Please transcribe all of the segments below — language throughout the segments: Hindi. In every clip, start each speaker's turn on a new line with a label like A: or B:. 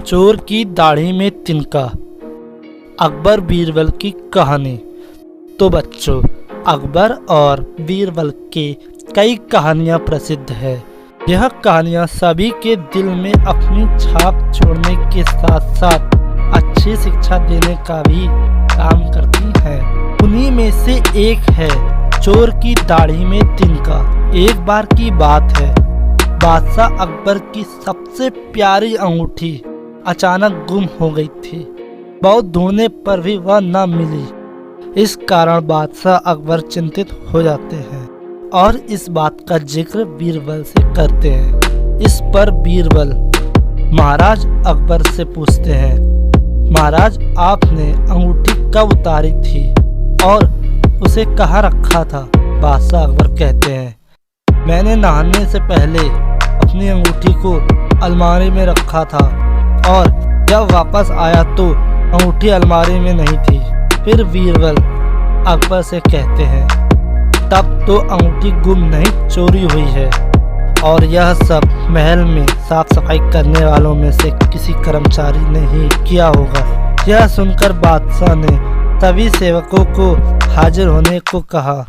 A: चोर की दाढ़ी में तिनका। अकबर बीरबल की कहानी। तो बच्चों, अकबर और बीरबल की कई कहानियाँ प्रसिद्ध है। यह कहानियाँ सभी के दिल में अपनी छाप छोड़ने के साथ साथ अच्छी शिक्षा देने का भी काम करती हैं। उन्हीं में से एक है चोर की दाढ़ी में तिनका। एक बार की बात है, बादशाह अकबर की सबसे प्यारी अंगूठी अचानक गुम हो गई थी। बहुत ढूंढने पर भी वह न मिली। इस कारण बादशाह अकबर चिंतित हो जाते हैं और इस बात का जिक्र बीरबल से करते हैं। इस पर बीरबल महाराज अकबर से पूछते हैं, महाराज, आपने अंगूठी कब उतारी थी और उसे कहाँ रखा था? बादशाह अकबर कहते हैं, मैंने नहाने से पहले अपनी अंगूठी को अलमारी में रखा था और जब वापस आया तो अंगूठी अलमारी में नहीं थी। फिर बीरबल अकबर से कहते हैं, तब तो अंगूठी गुम नहीं चोरी हुई है और यह सब महल में साफ सफाई करने वालों में से किसी कर्मचारी ने ही किया होगा। यह सुनकर बादशाह ने सभी सेवकों को हाजिर होने को कहा।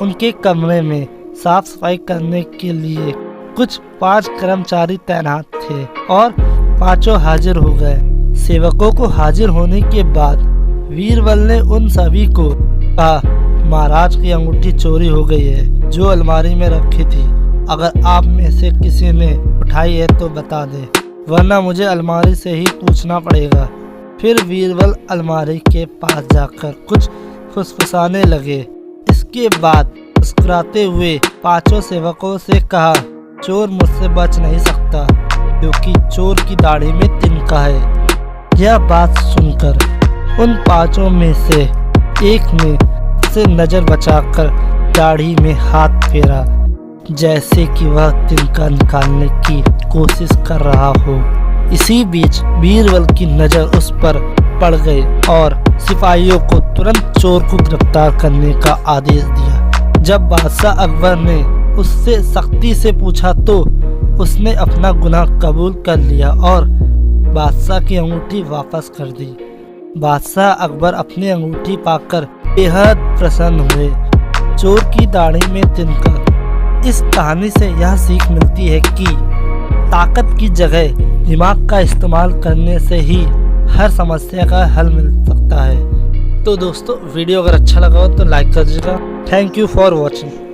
A: उनके कमरे में साफ सफाई करने के लिए कुछ 5 कर्मचारी तैनात थे और पांचों हाजिर हो गए। सेवकों को हाजिर होने के बाद बीरबल ने उन सभी को कहा, महाराज की अंगूठी चोरी हो गई है जो अलमारी में रखी थी। अगर आप में से किसी ने उठाई है तो बता दे, वरना मुझे अलमारी से ही पूछना पड़ेगा। फिर बीरबल अलमारी के पास जाकर कुछ फुसफुसाने लगे। इसके बाद मुस्कुराते हुए पांचों सेवकों से कहा, चोर मुझसे बच नहीं सकता क्योंकि चोर की दाढ़ी में तिनका है। यह बात सुनकर उन पांचों में से एक ने से नजर बचाकर दाढ़ी में हाथ फेरा, जैसे कि वह तिनका निकालने की कोशिश कर रहा हो। इसी बीच बीरबल की नजर उस पर पड़ गई और सिपाहियों को तुरंत चोर को गिरफ्तार करने का आदेश दिया। जब बादशाह अकबर ने उससे सख्ती से पूछा तो उसने अपना गुनाह कबूल कर लिया और बादशाह की अंगूठी वापस कर दी। बादशाह अकबर अपनी अंगूठी पाकर बेहद प्रसन्न हुए। चोर की दाढ़ी में तिनका। इस कहानी से यह सीख मिलती है कि ताकत की जगह दिमाग का इस्तेमाल करने से ही हर समस्या का हल मिल सकता है। तो दोस्तों, वीडियो अगर अच्छा लगा हो तो लाइक कर दीजिएगा। Thank you for watching.